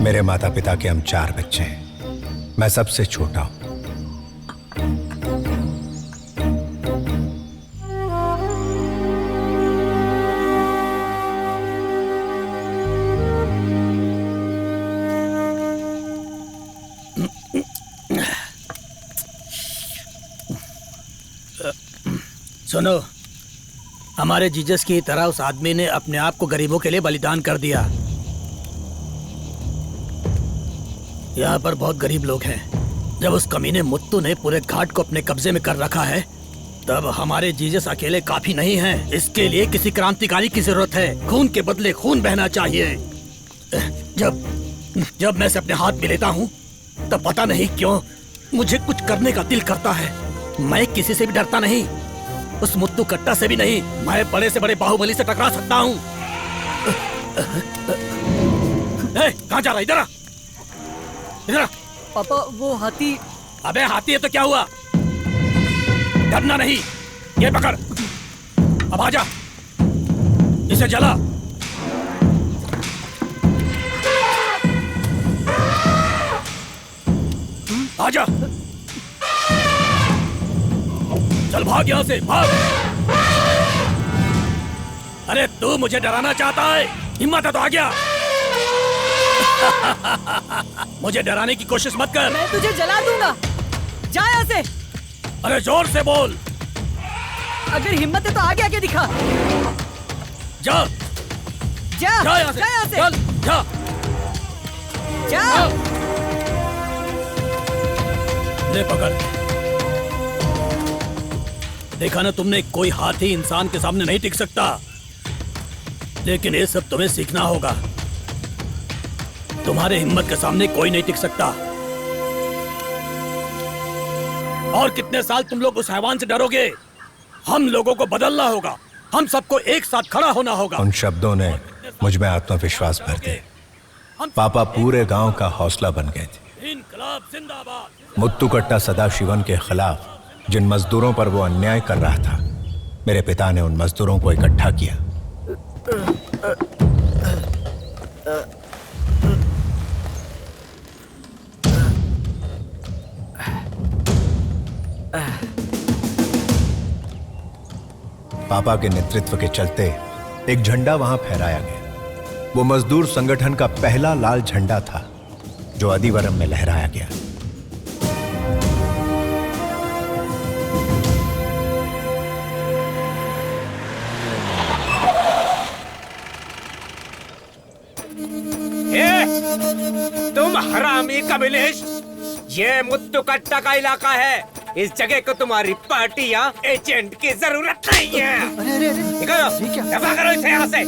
मेरे माता पिता के हम 4 बच्चे हैं। मैं सबसे छोटा हूं। सुनो, हमारे जीसस की तरह उस आदमी ने अपने आप को गरीबों के लिए बलिदान कर दिया। यहाँ पर बहुत गरीब लोग हैं। जब उस कमीने मुत्तू ने पूरे घाट को अपने कब्जे में कर रखा है, तब हमारे जीसस अकेले काफी नहीं हैं। इसके लिए किसी क्रांतिकारी की जरूरत है। खून के बदले खून बहना चाहिए। जब मैं इसे अपने हाथ में लेता हूँ, तब पता नहीं क्यों मुझे कुछ करने का दिल करता है। मैं किसी से भी डरता नहीं, उस मुत्तू कट्टा से भी नहीं। मैं बड़े से बड़े बाहुबली से टकरा सकता हूँ। कहाँ जा रहा? इधर आ, इधर आ। पापा, वो हाथी। अबे हाथी है तो क्या हुआ? डरना नहीं। ये पकड़, अब आजा, इसे जला। आजा, चल भाग यहाँ से, भाग। अरे तू मुझे डराना चाहता है? हिम्मत है तो आ गया। मुझे डराने की कोशिश मत कर। मैं तुझे जला दूंगा, जा यहाँ से। अरे जोर से बोल। अगर हिम्मत है तो आगे आके दिखा। जा जा, जा यहाँ से, चल जा, जा। ले पकड़। देखा ना तुमने, कोई हाथी इंसान के सामने नहीं टिक सकता। लेकिन ये सब तुम्हें सीखना होगा। तुम्हारे हिम्मत के सामने कोई नहीं टिक सकता। और कितने साल तुम लोग उस हैवान से डरोगे? हम लोगों को बदलना होगा। हम सबको एक साथ खड़ा होना होगा। उन शब्दों ने मुझ में आत्मविश्वास भर दिया। पापा पूरे गांव का हौसला बन गए थे। इनकलाब जिंदाबाद। मुत्तू कट्टा सदाशिवन के खिलाफ जिन मजदूरों पर वो अन्याय कर रहा था, मेरे पिता ने उन मजदूरों को इकट्ठा किया। पापा के नेतृत्व के चलते एक झंडा वहां फहराया गया। वो मजदूर संगठन का पहला लाल झंडा था जो आदिवरम में लहराया गया। तुम हरामी कबिलेश, ये मुत्तू कट्टा का इलाका है। इस जगह को तुम्हारी पार्टी या एजेंट की जरूरत नहीं है। अरे दफा करो इसे यहाँ से।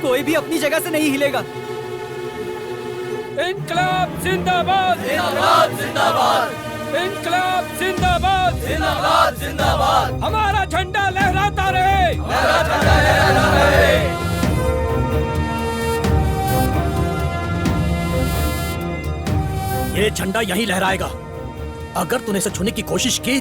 कोई भी अपनी जगह से नहीं हिलेगा। इनकलाब जिंदाबाद, जिंदाबाद जिंदाबाद, इनकलाब जिंदाबाद, जिंदाबाद जिंदाबाद। हमारा झंडा लहराता रहे, हमारा झंडा लहराता रहे। ये झंडा यहीं लहराएगा। अगर तूने इसे छूने की कोशिश की,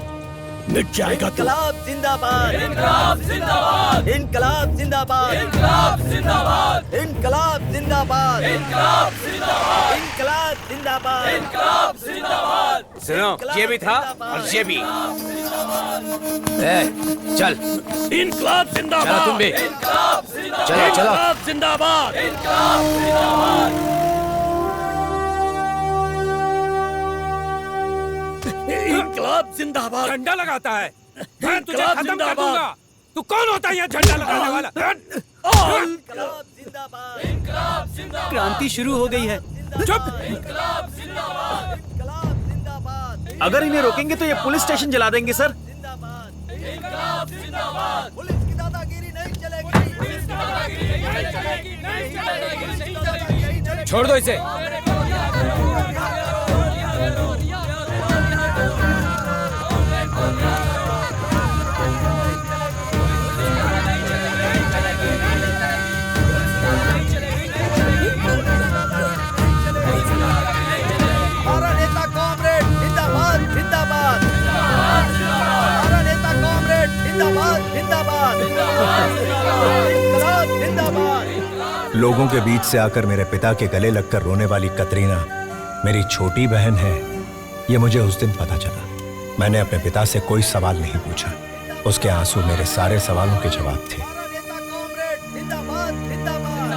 मिट जाएगा तू। इनकलाब जिंदाबाद, इनकलाब जिंदाबाद, इनकलाब जिंदाबाद, इनकलाब जिंदाबाद, इनकलाब जिंदाबाद, इनकलाब जिंदाबाद, इनकलाब जिंदाबाद, इनकलाब जिंदाबाद। सुनो, ये भी था और ये भी। चल इनकलाब जिंदाबाद, चलो तुम भी। इनकलाब जिंदाबाद, चलो चलो। इनकलाब जिंदाबाद। इनकलाब जिंदाबाद। इनकलाब जिंदाबाद। झंडा लगाता है, मैं तुझे इनकलाब खत्म कर जिंदाबाद। दूंगा। तू कौन होता है ये झंडा लगाने वाला? इनकलाब जिंदाबाद। इनकलाब जिंदाबाद, क्रांति शुरू हो गई है। चुप। इनकलाब जिंदाबाद, इनकलाब जिंदाबाद, अगर इन्हें रोकेंगे तो ये पुलिस स्टेशन जला देंगे सर। जिंदाबाद। इनकलाब जिंदाबाद। पुलिस की दादागिरी नहीं चलेगी। पुलिस की दादागिरी नहीं चलेगी, नहीं चलेगी, नहीं चलेगी। छोड़ दो इसे। हमारा नेता कॉमरेड जिंदाबाद, जिंदाबाद। हमारा नेता कॉमरेड जिंदाबाद, जिंदाबाद। इनकलाब जिंदाबाद। लोगों के बीच से आकर मेरे पिता के गले लगकर रोने वाली कतरीना मेरी छोटी बहन है, ये मुझे उस दिन पता चला। मैंने अपने पिता से कोई सवाल नहीं पूछा, उसके आंसू मेरे सारे सवालों के जवाब थे। हमारा नेता कॉमरेड जिंदाबाद जिंदाबाद।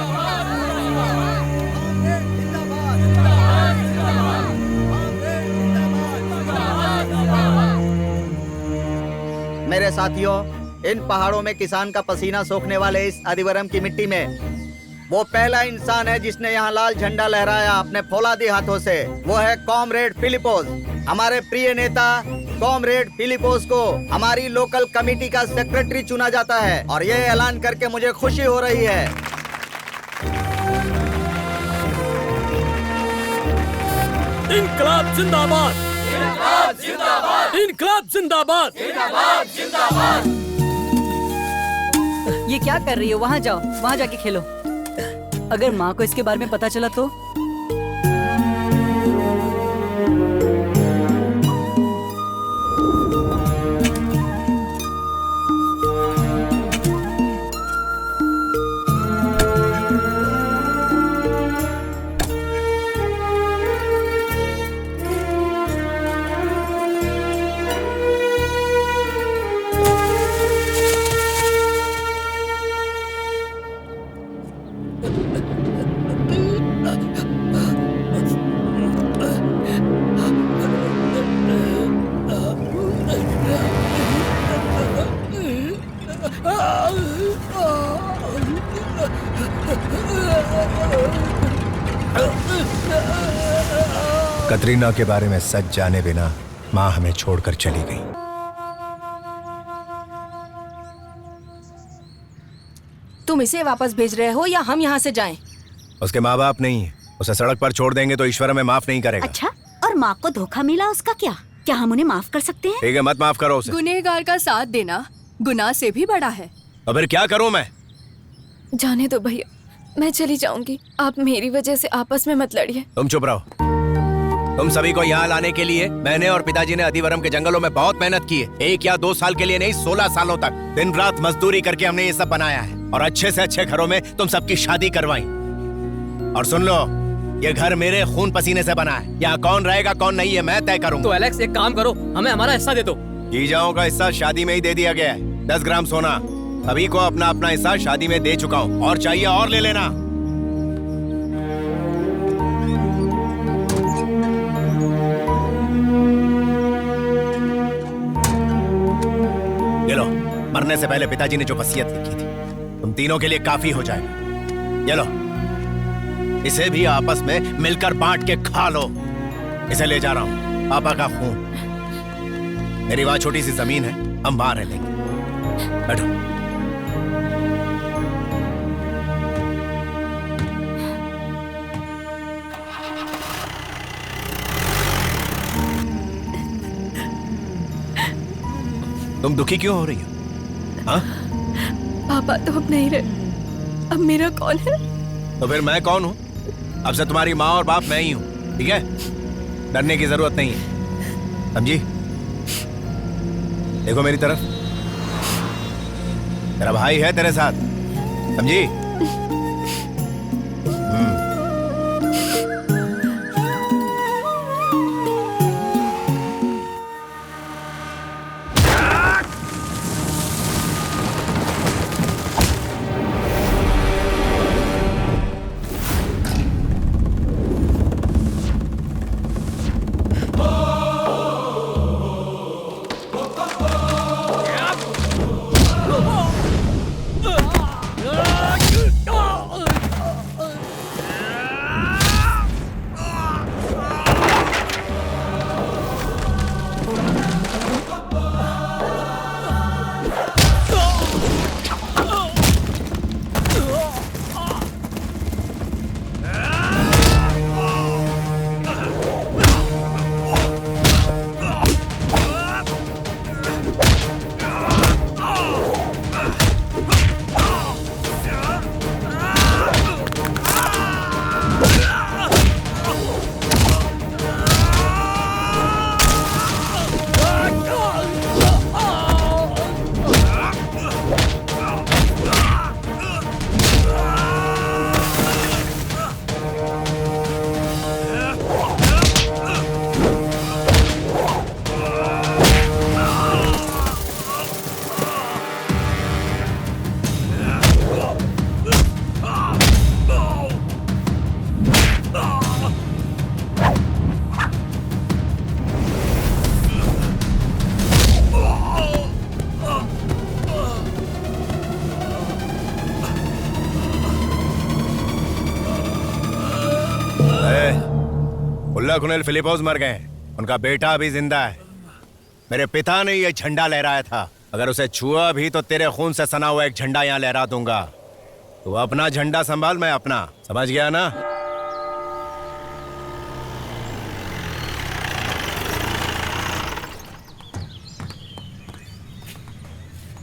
कॉमरेड जिंदाबाद जिंदाबाद। कॉमरेड जिंदाबाद। मेरे साथियों, इन पहाड़ों में किसान का पसीना सोखने वाले इस आदिवरम की मिट्टी में वो पहला इंसान है जिसने यहाँ लाल झंडा लहराया अपने फौलादी हाथों से। वो है कॉमरेड फिलिपोस। हमारे प्रिय नेता कॉमरेड फिलिपोस को हमारी लोकल कमेटी का सेक्रेटरी चुना जाता है और ये ऐलान करके मुझे खुशी हो रही है। इनकलाब जिंदाबाद। इनकलाब जिंदाबाद। ये क्या कर रही हो? वहाँ जाओ, वहाँ जाके खेलो। अगर माँ को इसके बारे में पता चला तो? कतरीना के बारे में सच जाने बिना माँ हमें छोड़कर चली गई। तुम इसे वापस भेज रहे हो या हम यहाँ से जाएं? उसके माँ बाप नहीं है, उसे सड़क पर छोड़ देंगे तो ईश्वर हमें माफ नहीं करेगा। अच्छा, और माँ को धोखा मिला उसका क्या? क्या हम उन्हें माफ कर सकते हैं? ठीक है, मत माफ करो उसे। गुनहगार का साथ देना गुनाह से भी बड़ा है। तो फिर क्या करूं मैं? जाने दो भैया, मैं चली जाऊंगी। आप मेरी वजह से आपस में मत लड़िए। तुम चुप रहो। तुम सभी को यहाँ लाने के लिए मैंने और पिताजी ने आदिवरम के जंगलों में बहुत मेहनत की है। 1 या 2 साल के लिए नहीं, 16 सालों तक दिन रात मजदूरी करके हमने ये सब बनाया है और अच्छे से अच्छे घरों में तुम सबकी शादी करवाई। और सुन लो, ये घर मेरे खून पसीने से बना है। यहाँ कौन रहेगा कौन नहीं है मैं तय करूंगा। तो एलेक्स, एक काम करो, हमें हमारा हिस्सा दे दो। ईजाओं का हिस्सा शादी में ही दे दिया गया है। 10 ग्राम सोना सभी को अपना अपना हिस्सा शादी में दे चुका हूँ, और चाहिए और ले लेना। ये लो, मरने से पहले पिताजी ने जो वसीयत लिखी थी, तुम तीनों के लिए काफी हो जाएगा। ये लो, इसे भी आपस में मिलकर बांट के खा लो। इसे ले जा रहा हूँ, पापा का खून। मेरी वहां छोटी सी जमीन है, हम वहां रह लेंगे। बैठो। तुम दुखी क्यों हो रही हो? हाँ? पापा तो अब नहीं रहे, अब मेरा कौन है? तो फिर मैं कौन हूँ? अब से तुम्हारी माँ और बाप मैं ही हूँ, ठीक है? डरने की जरूरत नहीं है, समझी? देखो मेरी तरफ, तेरा भाई है तेरे साथ, समझी? कुनेल फिलिपोस मर गए। उनका बेटा अभी जिंदा है। मेरे पिता ने ये झंडा लहराया था। अगर उसे छुआ भी तो तेरे खून से सना हुआ एक झंडा यहाँ लहरा दूंगा। तू अपना झंडा संभाल, मैं अपना। समझ गया ना?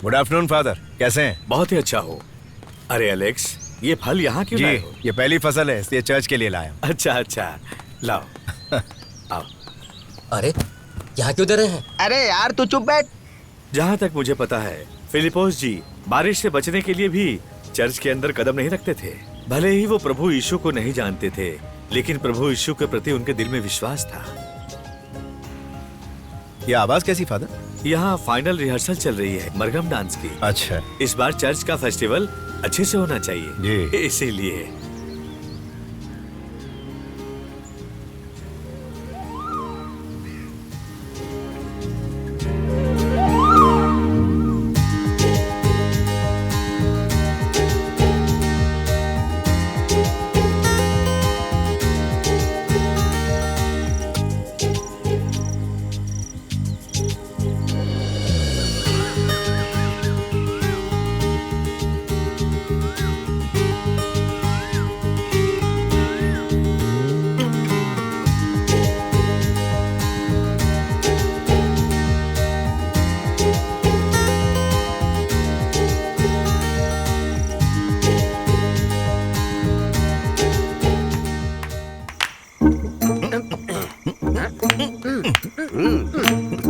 गुड आफ्टरनून फादर, कैसे हैं? बहुत ही अच्छा हो। अरे एलेक्स, ये फल यहाँ क्यों लाए हो? ये पहली फसल है, इसलिए चर्च के लिए लाया। अच्छा अच्छा, लाओ। आओ। अरे यहाँ क्यों दे रहे हैं? अरे यार तू चुप बैठ। जहाँ तक मुझे पता है फिलिपोस जी बारिश से बचने के लिए भी चर्च के अंदर कदम नहीं रखते थे। भले ही वो प्रभु यीशु को नहीं जानते थे, लेकिन प्रभु यीशु के प्रति उनके दिल में विश्वास था। ये आवाज कैसी फादर? यहाँ फाइनल रिहर्सल चल रही है मरगम डांस की। अच्छा। इस बार चर्च का फेस्टिवल अच्छे से होना चाहिए जी। इसीलिए।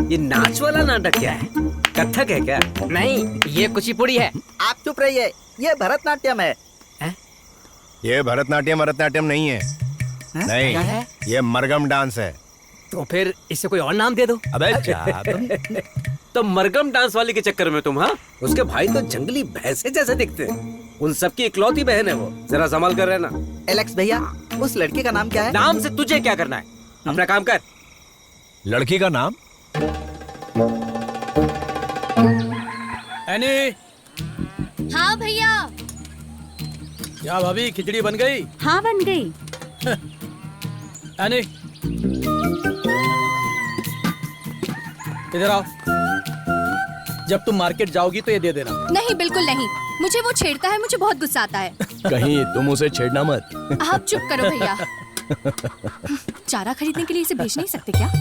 ये नाच वाला नाटक क्या है? कथक है क्या? नहीं, ये कुचिपुड़ी है। आप चुप रहिए, ये भरतनाट्यम है। ये भरतनाट्यम नहीं है। नहीं, क्या है? ये मरगम डांस है। तो फिर इसे कोई और नाम दे दो। अबे जा तुम। तो मरगम डांस वाली के चक्कर में तुम? हाँ, उसके भाई तो जंगली भैंसे जैसे दिखते हैं। उन सबकी इकलौती बहन है वो। जरा संभाल कर रहना। एलेक्स भैया, उस लड़की का नाम क्या है? नाम से तुझे क्या करना है? अपना काम कर। लड़की का नाम? एनी, हाँ भैया। क्या भाभी खिचड़ी बन गई? हाँ बन गई। एनी, इधर आओ। जब तुम मार्केट जाओगी तो ये दे देना। नहीं बिल्कुल नहीं, मुझे वो छेड़ता है, मुझे बहुत गुस्सा आता है। कहीं तुम उसे छेड़ना मत। आप चुप करो भैया। चारा खरीदने के लिए इसे भेज नहीं सकते क्या?